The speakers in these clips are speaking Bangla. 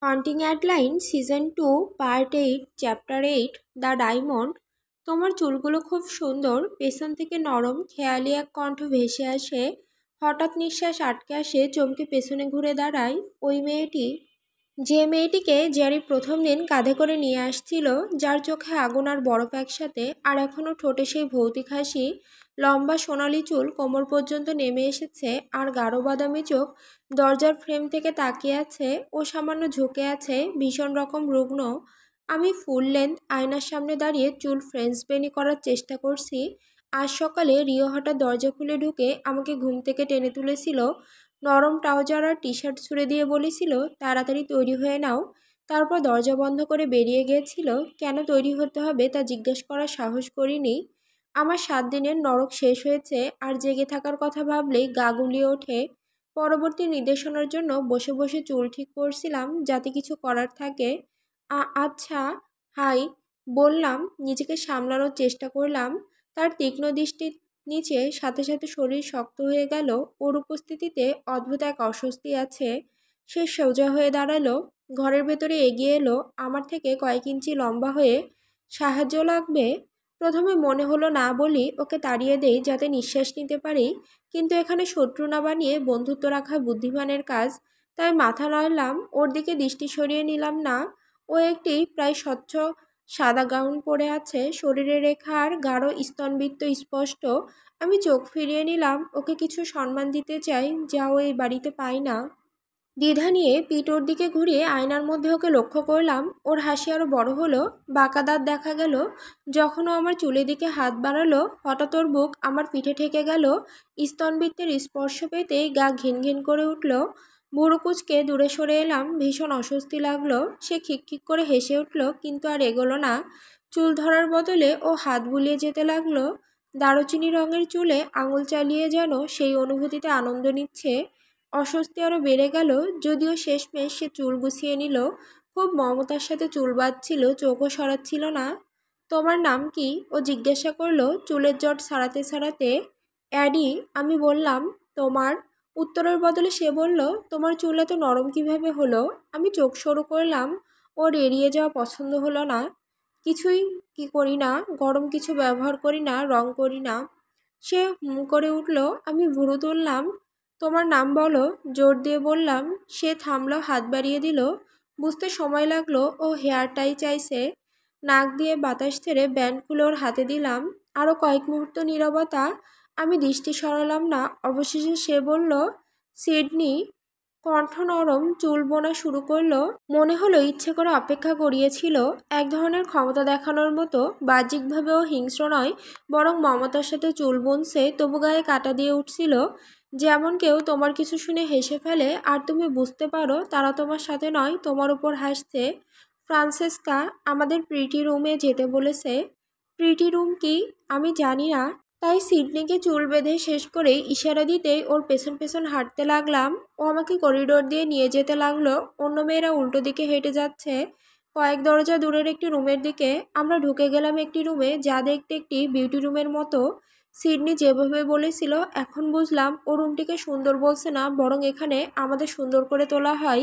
Haunting Adeline season 2 part 8 chapter 8 the diamond. তোমার চুলগুলো খুব সুন্দর। পেছন থেকে নরম খেয়ালি এক কণ্ঠ ভেসে আসে। হঠাৎ নিঃশ্বাস আটকে আসে, চমকে পেছনে ঘুরে দাঁড়ায়। ওই মেয়েটি, যে মেয়েটিকে জ্যারি প্রথম দিন কাঁধে করে নিয়ে আসছিল, যার চোখে আগুন আর বরফ একসাথে, আর এখনও ঠোঁটে সেই ভৌতিক হাসি। লম্বা সোনালি চুল কোমর পর্যন্ত নেমে এসেছে, আর গাঢ় বাদামি চোখ দরজার ফ্রেম থেকে তাকিয়ে আছে। ও সামান্য ঝুঁকে আছে, ভীষণ রকম রুগ্ন। আমি ফুল লেন্থ আয়নার সামনে দাঁড়িয়ে চুল ফ্রেঞ্চ বেনি করার চেষ্টা করছি। আজ সকালে রিও হঠাৎ দরজা খুলে ঢুকে আমাকে ঘুম থেকে টেনে তুলেছিল। নরম ট্রাউজার আর টি শার্ট ছুঁড়ে দিয়ে বলেছিল, তাড়াতাড়ি তৈরি হয়ে নাও। তারপর দরজা বন্ধ করে বেরিয়ে গিয়েছিল। কেন তৈরি হতে হবে তা জিজ্ঞেস করার সাহস করিনি। আমার 7 দিনের নরক শেষ হয়েছে, আর জেগে থাকার কথা ভাবলেই গা গুলিয়ে ওঠে। পরবর্তী নির্দেশনার জন্য বসে বসে চুল ঠিক করছিলাম, যাতে কিছু করার থাকে। আচ্ছা, হাই বললাম, নিজেকে সামলানোর চেষ্টা করলাম। তার তীক্ষ্ণ দৃষ্টির নিচে সাথে সাথে শরীর শক্ত হয়ে গেল। ওর উপস্থিতিতে অদ্ভুত এক অস্বস্তি আছে। সে সোজা হয়ে দাঁড়ালো, ঘরের ভেতরে এগিয়ে এলো, আমার থেকে কয়েক ইঞ্চি লম্বা হয়ে। সাহায্য লাগবে? প্রথমে মনে হলো না বলি, ওকে তাড়িয়ে দেই যাতে নিঃশ্বাস নিতে পারি। কিন্তু এখানে শত্রু না বানিয়ে বন্ধুত্ব রাখা বুদ্ধিমানের কাজ। তাই মাথা নাড়লাম, ওর দিকে দৃষ্টি সরিয়ে নিলাম না। ও একটি প্রায় স্বচ্ছ সাদা গাউন পরে আছে, শরীরের রেখা আর গাঢ় স্তনবৃত্ত স্পষ্ট। আমি চোখ ফিরিয়ে নিলাম, ওকে কিছু সম্মান দিতে চাই, যা ও এই বাড়িতে পাই না। দ্বিধা নিয়ে পিঠ ওর দিকে ঘুরিয়ে আয়নার মধ্যে ওকে লক্ষ্য করলাম। ওর হাসি আরও বড় হলো, বাঁকা দাঁত দেখা গেল। যখন ও আমার চুলের দিকে হাত বাড়ালো, হঠাৎ ওর বুক আমার পিঠে ঠেকে গেল। স্তনবৃত্তের স্পর্শ পেতেই গা ঘিন ঘিন করে উঠল। ভুরু কুঁচকে দূরে সরে এলাম, ভীষণ অস্বস্তি লাগলো। সে খিকখিক করে হেসে উঠল, কিন্তু আর এগোলো না। চুল ধরার বদলে ও হাত বুলিয়ে যেতে লাগলো। দারুচিনি রঙের চুলে আঙুল চালিয়ে যেন সেই অনুভূতিতে আনন্দ নিচ্ছে। অস্বস্তি আরও বেড়ে গেল, যদিও শেষমেশ সে চুল গুছিয়ে নিল। খুব মমতার সাথে চুল বাঁধছিল, চোখও সরাচ্ছিল না। তোমার নাম কি? ও জিজ্ঞাসা করলো, চুলের জট ছাড়াতে ছাড়াতে। অ্যাডি, আমি বললাম। তোমার? উত্তরের বদলে সে বলল, তোমার চুল এত নরম কিভাবে হলো? আমি চোখ সরু করলাম। ওর এড়িয়ে যাওয়া পছন্দ হলো না। কিছুই কি করি না, গরম কিছু ব্যবহার করি না, রং করি না। সে হুম করে উঠল। আমি ভুরু তুললাম। তোমার নাম বলো, জোর দিয়ে বললাম। সে থামলো, হাত বাড়িয়ে দিল। বুঝতে সময় লাগলো ও হেয়ার টাই চাইছে। নাক দিয়ে বাতাস ছেড়ে ব্যান্ড খুলে ওর হাতে দিলাম। আরও কয়েক মুহূর্ত নীরবতা। আমি দৃষ্টি সরালাম না। অবশেষে সে বলল, সিডনি। কণ্ঠ নরম, চুল বোনা শুরু করলো। মনে হলো ইচ্ছে করে অপেক্ষা করিয়েছিল। এক ধরনের ক্ষমতা দেখানোর মতো। বাহ্যিকভাবেও হিংস্র নয়, বরং মমতার সাথে চুল বুনছে, তবু গায়ে কাটা দিয়ে উঠছিল। যেমন কেউ তোমার কিছু শুনে হেসে ফেলে, আর তুমি বুঝতে পারো তারা তোমার সাথে নয়, তোমার উপর হাসছে। ফ্রান্সেসকা আমাদের প্রিটি রুমে যেতে বলেছে। প্রিটি রুম কি? আমি জানি না। তাই সিডনিকে চুল বেঁধে শেষ করে ইশারা দিতেই ওর পেছন পেছন হাঁটতে লাগলাম। ও আমাকে করিডোর দিয়ে নিয়ে যেতে লাগলো। অন্য মেয়েরা উল্টো দিকে হেঁটে যাচ্ছে, কয়েক দরজা দূরের একটি রুমের দিকে। আমরা ঢুকে গেলাম একটি রুমে, যা দেখতে একটি বিউটি রুমের মতো। সিডনি যেভাবে বলেছিল, এখন বুঝলাম ও রুমটিকে সুন্দর বলছে না, বরং এখানে আমাদের সুন্দর করে তোলা হয়।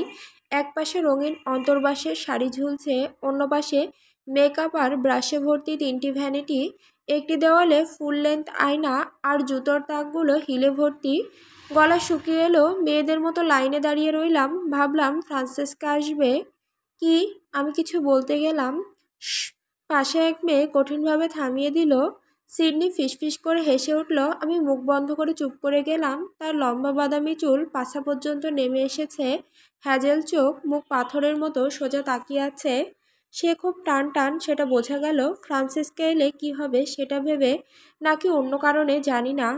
এক পাশে রঙিন অন্তর্বাসের শাড়ি ঝুলছে, অন্য পাশে মেকআপ আর ব্রাশে ভর্তি 3টি ভ্যানিটি। একটি দেওয়ালে ফুল লেন্থ আয়না, আর জুতোর তাকগুলো হিলে ভর্তি। গলা শুকিয়ে এলো, মেয়েদের মতো লাইনে দাঁড়িয়ে রইলাম। ভাবলাম ফ্রান্সেসকা আসবে কি। আমি কিছু বলতে গেলাম, "শশ!" পাশে এক মেয়ে কঠিনভাবে থামিয়ে দিল। সিডনি ফিসফিস করে হেসে উঠল। আমি মুখ বন্ধ করে চুপ করে গেলাম। তার লম্বা বাদামি চুল পাছা পর্যন্ত নেমে এসেছে, হ্যাজেল চোখ, মুখ পাথরের মতো সোজা তাকিয়ে আছে। সে খুব টান টান, সেটা বোঝা গেল। ফ্রান্সিসকে এলে কী হবে সেটা ভেবে, নাকি অন্য কারণে জানি না।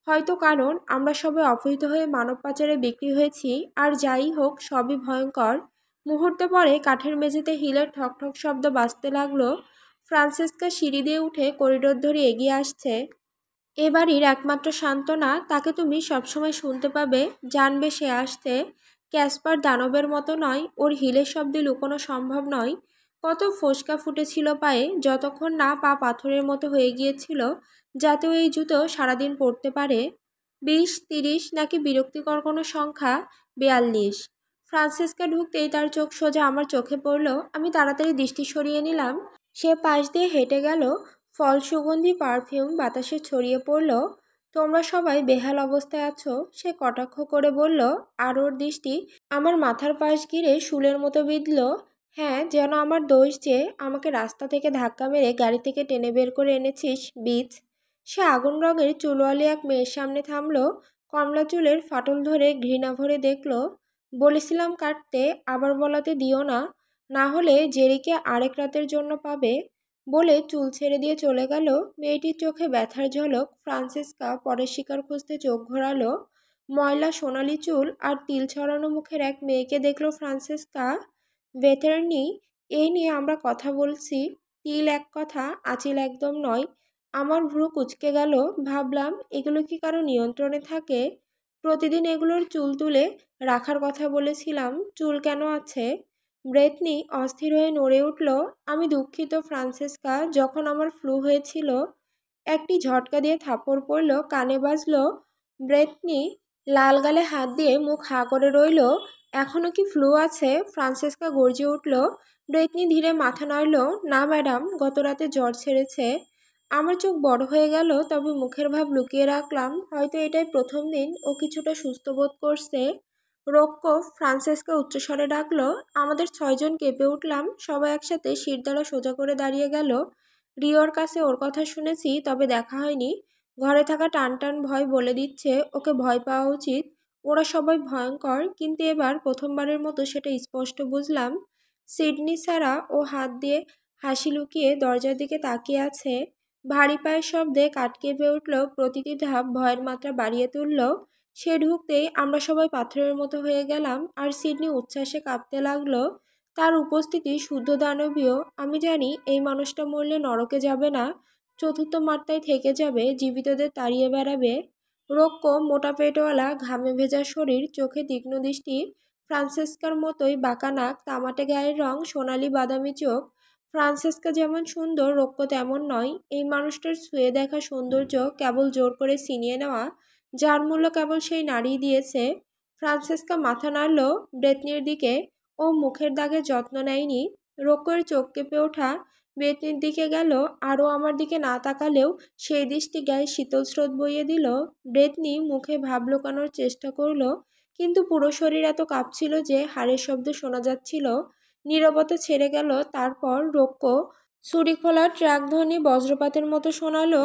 হয়তো কারণ আমরা সবাই অপহৃত হয়ে মানব পাচারে বিক্রি হয়েছি। আর যাই হোক, সবই ভয়ঙ্কর। মুহূর্ত পরে কাঠের মেঝেতে হিলের ঠক ঠক শব্দ বাজতে লাগলো। ফ্রান্সিসকা সিঁড়ি দিয়ে উঠে করিডোর ধরে এগিয়ে আসছে। এ বাড়ির একমাত্র সান্ত্বনা, তাকে তুমি সবসময় শুনতে পাবে, জানবে সে আসছে। ক্যাসপার দানবের মতো নয়, ওর হিলের শব্দে লুকোনো সম্ভব নয়। কত ফোসকা ফুটেছিল পায়ে, যতক্ষণ না পা পাথরের মতো হয়ে গিয়েছিল, যাতেও এই জুতো সারাদিন পরতে পারে। 20, 30 নাকি বিরক্তিকর কোনো সংখ্যা? 42। ফ্রান্সিসকা ঢুকতেই তার চোখ সোজা আমার চোখে পড়ল। আমি তাড়াতাড়ি দৃষ্টি সরিয়ে নিলাম। সে পাশ দিয়ে হেঁটে গেল। ফল সুগন্ধি পারফিউম বাতাসে ছড়িয়ে পড়ল। তোমরা সবাই বেহাল অবস্থায় আছো, সে কটাক্ষ করে বলল। আর ওর দৃষ্টি আমার মাথার পাশ ঘিরে শুলের মতো বিঁধল। হ্যাঁ, যেন আমার দোষ যে আমাকে রাস্তা থেকে ধাক্কা মেরে গাড়ি থেকে টেনে বের করে এনেছিস, বিচ। সে আগুন রঙের চুলওয়ালি এক মেয়ের সামনে থামল। কমলা চুলের ফাটল ধরে ঘৃণা ভরে দেখল। বলেছিলাম কাটতে, আবার বলাতে দিও না, না হলে জেরিকে আরেক রাতের জন্য পাবে। বলে চুল ছেড়ে দিয়ে চলে গেল। মেয়েটির চোখে ব্যথার ঝলক। ফ্রান্সিসকা পরের শিকার খুঁজতে চোখ ঘোরালো। ময়লা সোনালি চুল আর তিল ছড়ানো মুখের এক মেয়েকে দেখল ফ্রান্সিসকা। ভেতেরনি, এই নিয়ে আমরা কথা বলছি। তিল এক কথা, আঁচিল একদম নয়। আমার ভ্রু কুঁচকে গেল। ভাবলাম, এগুলো কি কারো নিয়ন্ত্রণে থাকে? প্রতিদিন এগুলোর চুল তুলে রাখার কথা বলেছিলাম। চুল কেন আছে? ব্রেতনি অস্থির হয়ে নড়ে উঠল। আমি দুঃখিত ফ্রান্সিসকা, যখন আমার ফ্লু হয়েছিল। একটি ঝটকা দিয়ে থাপ্পড় পড়ল, কানে বাজল। ব্রেতনি লাল গালে হাত দিয়ে মুখ হাঁ করে রইল। এখনো কি ফ্লু আছে? ফ্রান্সিসকা গর্জে উঠল। ব্রেতনি ধীরে মাথা নাড়ল। না ম্যাডাম, গত রাতে জ্বর ছেড়েছে। আমার চোখ বড় হয়ে গেল, তবে মুখের ভাব লুকিয়ে রাখলাম। হয়তো এটাই প্রথম দিন ও কিছুটা সুস্থ বোধ করছে। রক্ষ, ফ্রান্সিসকা উচ্চস্বরে ডাকল। আমাদের 6 জন কেঁপে উঠলাম। সবাই একসাথে শিরদাঁড়া সোজা করে দাঁড়িয়ে গেল। রিওর কাছে ওর কথা শুনেছি, তবে দেখা হয়নি। ঘরে থাকা টান টান ভয় বলে দিচ্ছে ওকে ভয় পাওয়া উচিত। ওরা সবাই ভয়ঙ্কর, কিন্তু এবার প্রথমবারের মতো সেটা স্পষ্ট বুঝলাম। সিডনি ছাড়া ও হাত দিয়ে হাসি লুকিয়ে দরজার দিকে তাকিয়ে আছে। ভারী পায়ের শব্দে কাঠ কেঁপে উঠল। প্রতিটি ধাপ ভয়ের মাত্রা বাড়িয়ে তুলল। সে ঢুকতেই আমরা সবাই পাথরের মতো হয়ে গেলাম, আর সিডনি উচ্ছ্বাসে কাঁপতে লাগলো। তার উপস্থিতি শুদ্ধ দানবীয়। আমি জানি এই মানুষটা মরলে নরকে যাবে না, চতুর্থ মাত্রায় থেকে যাবে, জীবিতদের তাড়িয়ে বেড়াবে। রক্ষ, মোটা পেটওয়ালা, ঘামে ভেজা শরীর, চোখে তীক্ষ্ণ দৃষ্টি। ফ্রান্সিসকার মতোই বাঁকা নাক, তামাটে গায়ের রং, সোনালি বাদামি চোখ। ফ্রান্সিসকা যেমন সুন্দর, রক্ষ তেমন নয়। এই মানুষটার ছুঁয়ে দেখা সৌন্দর্য কেবল জোর করে ছিনিয়ে নেওয়া, যার মূল্য কেবল সেই নারী দিয়েছে। ফ্রান্সিসকা মাথা নাড়ল ব্রেতনির দিকে। ও মুখের দাগে যত্ন নেয়নি। রক্ষের চোখ কেঁপে ওঠা। ব্রেতনির দিকে গেল, আরও আমার দিকে না তাকালেও সেই দৃষ্টি গায়ে শীতল স্রোত বইয়ে দিল। ব্রেতনি মুখে ভাব লুকানোর চেষ্টা করল, কিন্তু পুরো শরীর এত কাঁপছিল যে হাড়ের শব্দ শোনা যাচ্ছিল। নীরবতা ছেড়ে গেল। তারপর রক্ষ ছুরি খোলা ট্রাক ধ্বনি বজ্রপাতের মতো শোনালো।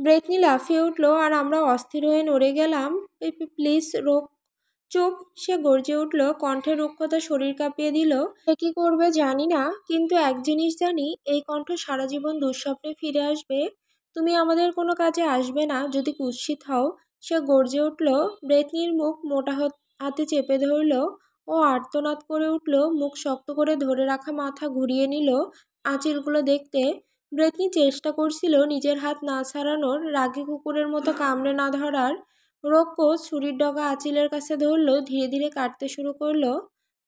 ব্রেতনি লাফিয়ে উঠল, আর আমরা অস্থির হয়ে নড়ে গেলাম। প্লিজ রোক, চুপ! সে গর্জে উঠল। কণ্ঠে রুক্ষতা শরীর কাঁপিয়ে দিল। সে কি করবে জানি না, কিন্তু এক জিনিস জানি, এই কণ্ঠ সারা জীবন দুঃস্বপ্নে ফিরে আসবে। তুমি আমাদের কোনো কাজে আসবে না যদি কুৎসিত হও। সে গর্জে উঠল। ব্রেতনির মুখ মোটা হাতে চেপে ধরল। ও আর্তনাদ করে উঠল, মুখ শক্ত করে ধরে রাখা মাথা ঘুরিয়ে নিল আঁচিলগুলো দেখতে। ব্রেতনি চেষ্টা করছিল নিজের হাত না ছাড়ানোর, রাগী কুকুরের মতো কামড়ে না ধরার। রক্ষ ছুরির ডগা আঁচিলের কাছে ধরল, ধীরে ধীরে কাটতে শুরু করলো।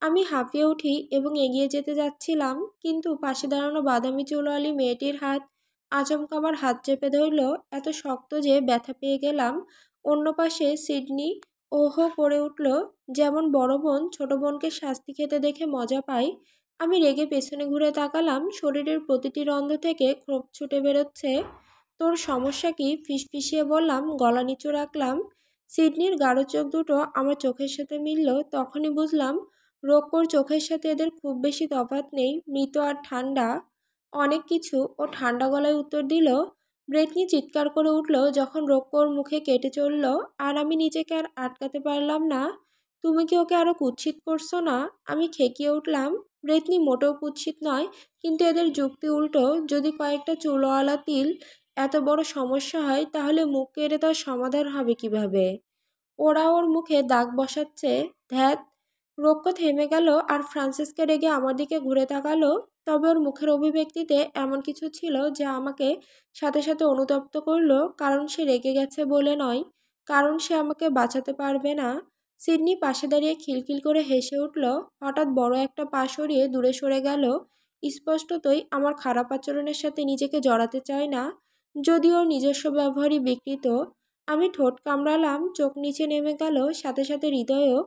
আমি হাঁপিয়ে উঠি এবং এগিয়ে যেতে যাচ্ছিলাম, কিন্তু পাশে দাঁড়ানো বাদামি চুলওয়ালি মেয়েটির হাত আচমকা আমার হাত চেপে ধরল, এত শক্ত যে ব্যথা পেয়ে গেলাম। অন্য পাশে সিডনি ওহো করে উঠল, যেমন বড় বোন ছোট বোনকে শাস্তি খেতে দেখে মজা পায়। আমি রেগে পেছনে ঘুরে তাকালাম। শরীরের প্রতিটি রন্ধ্র থেকে ক্ষোভ ছুটে বেরোচ্ছে। তোর সমস্যা কি? ফিসফিসিয়ে বললাম, গলা নিচু রাখলাম। সিডনির গাঢ় চোখ দুটো আমার চোখের সাথে মিলল। তখনই বুঝলাম রক্ষর চোখের সাথে এদের খুব বেশি তফাৎ নেই, মৃত আর ঠান্ডা। অনেক কিছু, ও ঠান্ডা গলায় উত্তর দিল। ব্রেতনি চিৎকার করে উঠল যখন রক্ষর মুখে কেটে চলল, আর আমি নিজেকে আর আটকাতে পারলাম না। তুমি কি ওকে আরো কুৎসিত করছো না? আমি খেকিয়ে উঠলাম। ব্রেতনি মোটেও কুৎসিত নয়, কিন্তু এদের যুক্তি উল্টো। যদি কয়েকটা চুলওয়ালা তিল এত বড় সমস্যা হয়, তাহলে মুখ কেটে তার সমাধান হবে কিভাবে? ওরা ওর মুখে দাগ বসাচ্ছে। ধ্যাত! রক্ষ থেমে গেল, আর ফ্রান্সিসকা রেগে আমার দিকে ঘুরে তাকালো। তবে ওর মুখের অভিব্যক্তিতে এমন কিছু ছিল যা আমাকে সাথে সাথে অনুতপ্ত করলো। কারণ সে রেগে গেছে বলে নয়, কারণ সে আমাকে বাঁচাতে পারবে না। সিডনি পাশে দাঁড়িয়ে খিলখিল করে হেসে উঠল। হঠাৎ বড় একটা পা সরিয়ে দূরে সরে গেল। স্পষ্টতই আমার খারাপ আচরণের সাথে নিজেকে জড়াতে চায় না, যদিও ওর নিজস্ব ব্যবহারই বিকৃত। আমি ঠোঁট কামড়ালাম, চোখ নিচে নেমে গেল, সাথে সাথে হৃদয়ও।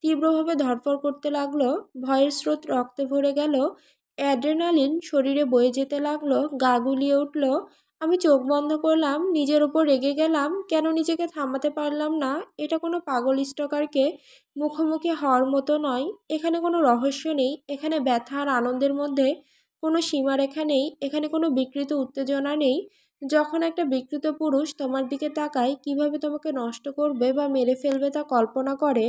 তীব্রভাবে ধড়ফড় করতে লাগলো। ভয়ের স্রোত রক্তে ভরে গেল। অ্যাড্রেনালিন শরীরে বয়ে যেতে লাগলো। গা গুলিয়ে উঠল। আমি চোখ বন্ধ করলাম। নিজের ওপর রেগে গেলাম। কেন নিজেকে থামাতে পারলাম না? এটা কোনো পাগল স্টকারকে মুখোমুখি হওয়ার মতো নয়। এখানে কোনো রহস্য নেই। এখানে ব্যথা আর আনন্দের মধ্যে কোনো সীমারেখা নেই। এখানে কোনো বিকৃত উত্তেজনা নেই। যখন একটা বিকৃত পুরুষ তোমার দিকে তাকায়, কিভাবে তোমাকে নষ্ট করবে বা মেরে ফেলবে তা কল্পনা করে।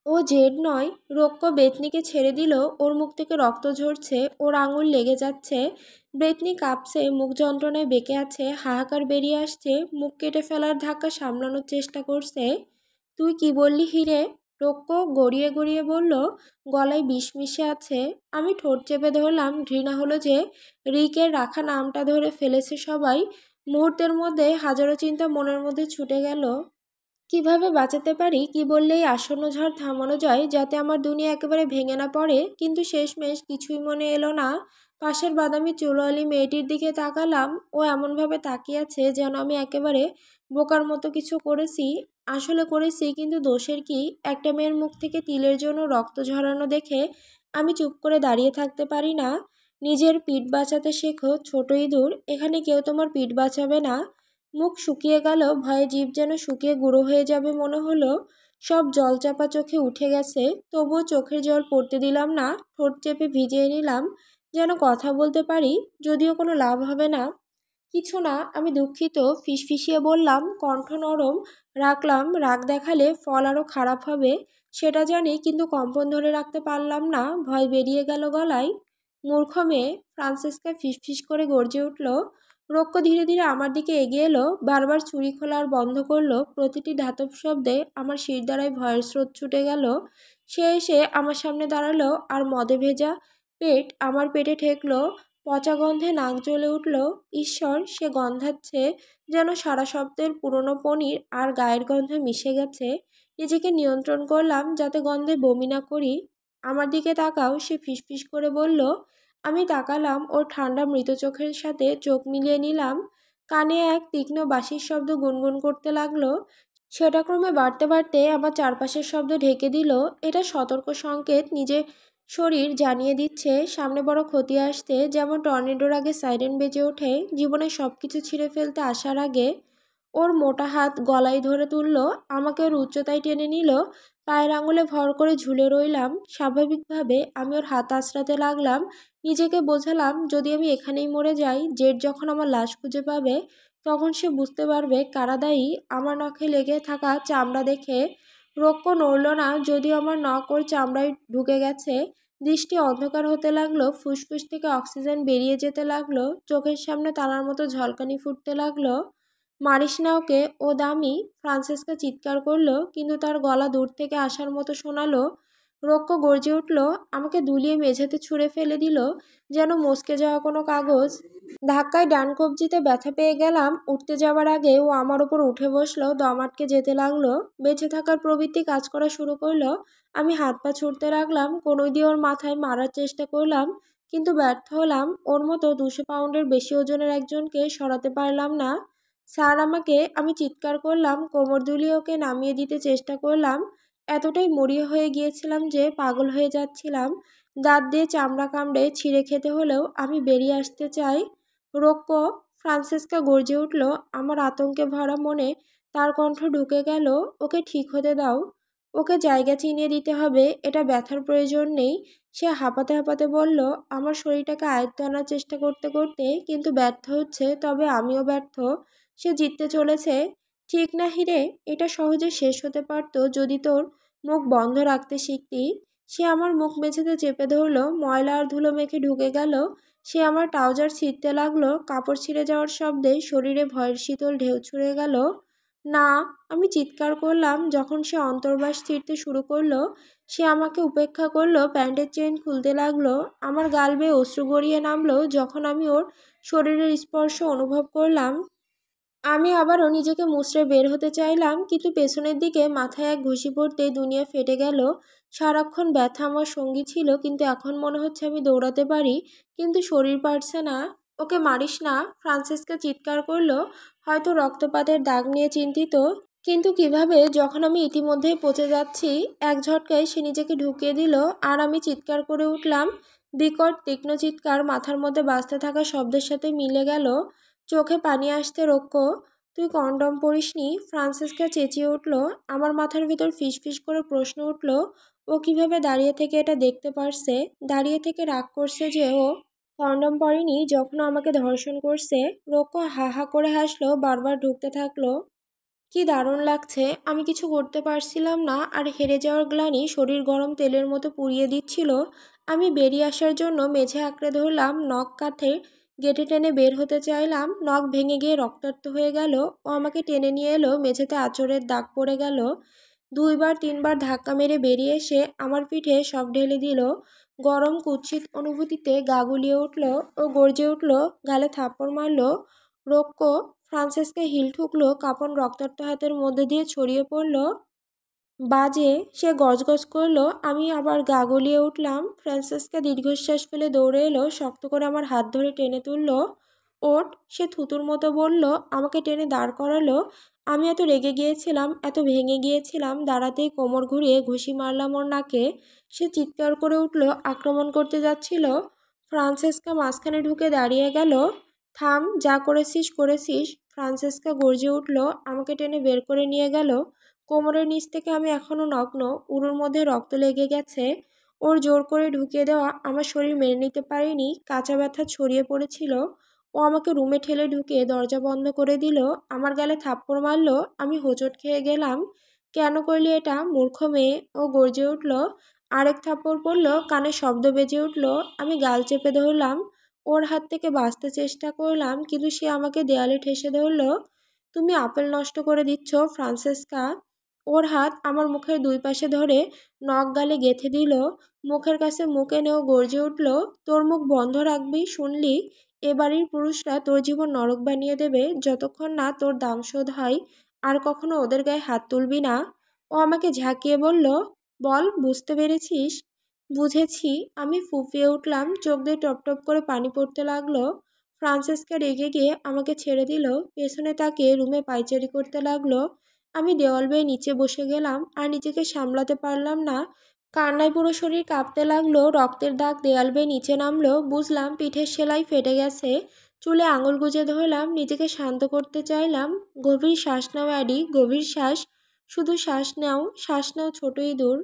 ও জেড নয়। রক্ষ বেতনিকে ছেড়ে দিল। ওর মুখ থেকে রক্ত ঝরছে। ওর আঙুল লেগে যাচ্ছে। বেতনি কাঁপছে, মুখ যন্ত্রণায় বেঁকে আছে, হাহাকার বেরিয়ে আসছে, মুখ কেটে ফেলার ধাক্কা সামলানোর চেষ্টা করছে। তুই কি বললি হিরে? রক্ষ গড়িয়ে গড়িয়ে বলল, গলায় বিষ মিশে আছে। আমি ঠোঁট চেপে ধরলাম। ঘৃণা হলো যে রিকের রাখা নামটা ধরে ফেলেছে সবাই। মুহূর্তের মধ্যে হাজারো চিন্তা মনের মধ্যে ছুটে গেল। কিভাবে বাঁচাতে পারি? কি বললেই আসন্ন ঝড় থামানো যায়, যাতে আমার দুনিয়া একেবারে ভেঙে না পড়ে? কিন্তু শেষমেশ কিছুই মনে এলো না। পাশের বাদামি চুলওয়ালি মেয়েটির দিকে তাকালাম। ও এমনভাবে তাকিয়ে আছে যেন আমি একেবারে বোকার মতো কিছু করেছি। আসলে করেছি, কিন্তু দোষের কি? একটা মেয়ের মুখ থেকে তিলের জন্য রক্ত ঝরানো দেখে আমি চুপ করে দাঁড়িয়ে থাকতে পারি না। নিজের পিঠ বাঁচাতে শেখো, ছোট ইঁদুর। এখানে কেউ তোমার পিঠ বাঁচাবে না। মুখ শুকিয়ে গেল। ভয়ে জিভ যেন শুকিয়ে গুঁড়ো হয়ে যাবে মনে হলো। সব জলচাপা চোখে উঠে গেছে। তবুও চোখের জল পড়তে দিলাম না। ঠোঁট চেপে ভিজিয়ে নিলাম, যেন কথা বলতে পারি, যদিও কোনো লাভ হবে না। কিছু না, আমি দুঃখিত, ফিসফিসিয়ে বললাম। কণ্ঠ নরম রাখলাম। রাগ দেখালে ফল আরও খারাপ হবে সেটা জানি, কিন্তু কম্পন ধরে রাখতে পারলাম না। ভয় বেরিয়ে গেল গলায়। মূর্খ মেয়ে, ফ্রান্সিসকা ফিসফিস করে গর্জে উঠল। রক্ষ ধীরে ধীরে আমার দিকে এগিয়ে এলো। বারবার চুরি খোলার বন্ধ করলো। প্রতিটি ধাতব শব্দে আমার শিরদাঁড়ায় ভয়ের স্রোত ছুটে গেল। সে এসে আমার সামনে দাঁড়ালো, আর মদে ভেজা পেট আমার পেটে ঠেকলো। পচা গন্ধে নাক জ্বলে উঠল। ঈশ্বর, সে গন্ধাচ্ছে যেন সারা সপ্তাহের পুরনো পনির আর গায়ের গন্ধে মিশে গেছে। নিজেকে নিয়ন্ত্রণ করলাম যাতে গন্ধে বমি না করি। আমার দিকে তাকাও, সে ফিসফিস করে বলল। আমি তাকালাম। ওর ঠান্ডা মৃত চোখের সাথে চোখ মিলিয়ে নিলাম। কানে এক তীক্ষ্ণ বাঁশির শব্দ গুনগুন করতে লাগলো। সেটা ক্রমে বাড়তে বাড়তে আমার চারপাশের শব্দ ঢেকে দিল। এটা সতর্ক সংকেত। নিজের শরীর জানিয়ে দিচ্ছে সামনে বড় ক্ষতি আসতে। যেমন টর্নেডোর আগে সাইরেন বেজে ওঠে, জীবনে সব কিছু ছিঁড়ে ফেলতে আসার আগে। ওর মোটা হাত গলায় ধরে তুলল। আমাকে ওর উচ্চতায় টেনে নিল। পায়ের আঙুলে ভর করে ঝুলে রইলাম। স্বাভাবিকভাবে আমি ওর হাত আঁচড়াতে লাগলাম। নিজেকে বোঝালাম, যদি আমি এখানেই মরে যাই, জেড যখন আমার লাশ খুঁজে পাবে, তখন সে বুঝতে পারবে কারা দায়ী। আমার নখে লেগে থাকা চামড়া দেখে রক্ষ নড়ল না, যদিও আমার নখ ওর চামড়ায় ঢুকে গেছে। দৃষ্টি অন্ধকার হতে লাগলো। ফুসফুস থেকে অক্সিজেন বেরিয়ে যেতে লাগলো। চোখের সামনে তারার মতো ঝলকানি ফুটতে লাগলো। মারিস না ওকে, ও দামি। ফ্রান্সিসকা চিৎকার করলো, কিন্তু তার গলা দূর থেকে আসার মতো শোনালো। রক্ষ গর্জে উঠল। আমাকে দুলিয়ে মেঝেতে ছুঁড়ে ফেলে দিল যেন মস্কে যাওয়া কোনো কাগজ। ধাক্কায় ডান কবজিতে ব্যথা পেয়ে গেলাম। উঠতে যাওয়ার আগে ও আমার ওপর উঠে বসলো। দম আটকে যেতে লাগলো। বেঁচে থাকার প্রবৃত্তি কাজ করা শুরু করলো। আমি হাত পা ছুটতে লাগলাম। কোনোই দিয়ে ওর মাথায় মারার চেষ্টা করলাম, কিন্তু ব্যর্থ হলাম। ওর মতো 200 পাউন্ডের বেশি ওজনের একজনকে সরাতে পারলাম না। স্যার, আমাকে! আমি চিৎকার করলাম। কোমর দুলিয়ে ওকে নামিয়ে দিতে চেষ্টা করলাম। এতটাই মরিয়া হয়ে গিয়েছিলাম যে পাগল হয়ে যাচ্ছিলাম। দাঁত দিয়ে চামড়া কামড়ে ছিঁড়ে খেতে হলেও আমি বেরিয়ে আসতে চাই। রক্ষ! ফ্রান্সিসকা গর্জে উঠল। আমার আতঙ্কে ভরা মনে তার কণ্ঠ ঢুকে গেল। ওকে ঠিক হতে দাও। ওকে জায়গা চিনিয়ে দিতে হবে। এটা ব্যথার প্রয়োজন নেই। সে হাঁপাতে হাঁপাতে বলল। আমার শরীরটাকে আয়ত্তে আনার চেষ্টা করতে করতে কিন্তু ব্যর্থ হচ্ছে। তবে আমিও ব্যর্থ। সে জিততে চলেছে। ঠিক না হিরে? এটা সহজে শেষ হতে পারত যদি তোর মুখ বন্ধ রাখতে শিখতি। সে আমার মুখ মেঝেতে চেপে ধরল। ময়লা আর ধুলো মেখে ঢুকে গেল। সে আমার ট্রাউজার ছিঁড়তে লাগলো। কাপড় ছিঁড়ে যাওয়ার শব্দে শরীরে ভয়ের শীতল ঢেউ ছুঁড়ে গেল। না! আমি চিৎকার করলাম। যখন সে অন্তর্বাস ছিঁড়তে শুরু করলো, সে আমাকে উপেক্ষা করলো। প্যান্টের চেইন খুলতে লাগলো। আমার গাল বেয়ে অশ্রু গড়িয়ে নামলো যখন আমি ওর শরীরের স্পর্শ অনুভব করলাম। আমি আবারও নিজেকে মুচড়ে বের হতে চাইলাম, কিন্তু পেছনের দিকে মাথায় এক ঘুষি পড়তেই দুনিয়া ফেটে গেল। সারাক্ষণ ব্যথা আমার সঙ্গী ছিল, কিন্তু এখন মনে হচ্ছে আমি দৌড়াতে পারি, কিন্তু শরীর পারছে না। ওকে মারিস না! ফ্রান্সিসকা চিৎকার করলো, হয়তো রক্তপাতের দাগ নিয়ে চিন্তিত। কিন্তু কিভাবে, যখন আমি ইতিমধ্যেই পচে যাচ্ছি। এক ঝটকায় সে নিজেকে ঢুকিয়ে দিল, আর আমি চিৎকার করে উঠলাম। বিকট তীক্ষ্ণ চিৎকার মাথার মধ্যে বাজতে থাকা শব্দের সাথে মিলে গেল। চোখে পানি আসতে রক্ষ। তুই কন্ডম পরিসনি? ফ্রান্সিসকা চেঁচিয়ে উঠল। আমার মাথার ভিতর ফিসফিস করে প্রশ্ন উঠল, ও কিভাবে দাঁড়িয়ে থেকে এটা দেখতে পারছে? দাঁড়িয়ে থেকে রাগ করছে যে ও কন্ডম পরেনি যখন ও আমাকে ধর্ষণ করছে। রক্ষ হা হা করে হাসলো, বারবার ঢুকতে থাকলো। কি দারুণ লাগছে! আমি কিছু করতে পারছিলাম না, আর হেরে যাওয়ার গ্লানি শরীর গরম তেলের মতো পুড়িয়ে দিচ্ছিল। আমি বেরিয়ে আসার জন্য মেঝে আঁকড়ে ধরলাম, নখ কাঁধে গেটে টেনে বের হতে চাইলাম। নখ ভেঙে গিয়ে রক্তাক্ত হয়ে গেল। ও আমাকে টেনে নিয়ে এলো, মেঝেতে আঁচড়ের দাগ পড়ে গেল। দুইবার তিনবার ধাক্কা মেরে বেরিয়ে এসে আমার পিঠে সব ঢেলে দিল। গরম কুৎসিত অনুভূতিতে গা গুলিয়ে উঠল। ও গর্জে উঠল, গালে থাপ্পড় মারল। রক্ষ ফ্রান্সিসকে হিল ঠুকলো, কাঁপন রক্তাক্ত হাতের মধ্যে দিয়ে ছড়িয়ে পড়ল। বাজে সে গজগজ করলো। আমি আবার গা গলিয়ে উঠলাম। ফ্রান্সিসকা দীর্ঘশ্বাস ফেলে দৌড়ে এলো, শক্ত করে আমার হাত ধরে টেনে তুলল। ওঠ, সে থুতুর মতো বলল, আমাকে টেনে দাঁড় করালো। আমি এত রেগে গিয়েছিলাম, এত ভেঙে গিয়েছিলাম, দাঁড়াতেই কোমর ঘুরিয়ে ঘুষি মারলাম ওর নাকে। সে চিৎকার করে উঠল, আক্রমণ করতে যাচ্ছিল। ফ্রান্সিসকা মাঝখানে ঢুকে দাঁড়িয়ে গেল। থাম, যা করেছিস করেছিস। ফ্রান্সিসকা গর্জে উঠল, আমাকে টেনে বের করে নিয়ে গেল। কোমরের নিচ থেকে আমি এখনো নগ্ন, উরুর মধ্যে রক্ত লেগে গেছে। ওর জোর করে ঢুকিয়ে দেওয়া আমার শরীর মেনে নিতে পারেনি, কাঁচা ব্যথা ছড়িয়ে পড়েছিল। ও আমাকে রুমে ঠেলে ঢুকে দরজা বন্ধ করে দিল, আমার গালে থাপ্পড় মারল। আমি হোঁচট খেয়ে গেলাম। কেন করলি এটা, মূর্খ মেয়ে? ও গর্জে উঠল। আরেক থাপ্পড় পড়ল, কানে শব্দ বেজে উঠল। আমি গাল চেপে ধরলাম, ওর হাত থেকে বাঁচতে চেষ্টা করলাম, কিন্তু সে আমাকে দেয়ালে ঠেসে ধরল। তুমি আপেল নষ্ট করে দিচ্ছ, ফ্রান্সিসকা। ওর হাত আমার মুখের দুই পাশে ধরে নখ গালে গেঁথে দিল। মুখের কাছে মুখ এনেও গর্জে উঠল, তোর মুখ বন্ধ রাখবি, শুনলি? এ বাড়ির পুরুষরা তোর জীবন নরক বানিয়ে দেবে যতক্ষণ না তোর দাম শোধ হয়। আর কখনো ওদের গায়ে হাত তুলবি না। ও আমাকে ঝাঁকিয়ে বলল, বল, বুঝতে পেরেছিস? বুঝেছি। আমি ফুঁপিয়ে উঠলাম, চোখ দিয়ে টপ টপ করে পানি পড়তে লাগলো। ফ্রান্সিসকা রেগে গিয়ে আমাকে ছেড়ে দিল, পেছনে তাকিয়ে রুমে পায়চারি করতে লাগলো। আমি দেওয়াল বেয়ে নিচে বসে গেলাম, আর নিজেকে সামলাতে পারলাম না। কান্নায় পুরো শরীর কাঁপতে লাগলো। রক্তের দাগ দেয়াল বেয়ে নিচে নামলো। বুঝলাম পিঠের সেলাই ফেটে গেছে। চুলে আঙুল গুজে ধরলাম, নিজেকে শান্ত করতে চাইলাম। গভীর শ্বাস নাও অ্যাডি, গভীর শ্বাস। শুধু শ্বাস নাও, শ্বাস নাও ছোট ইঁদুর।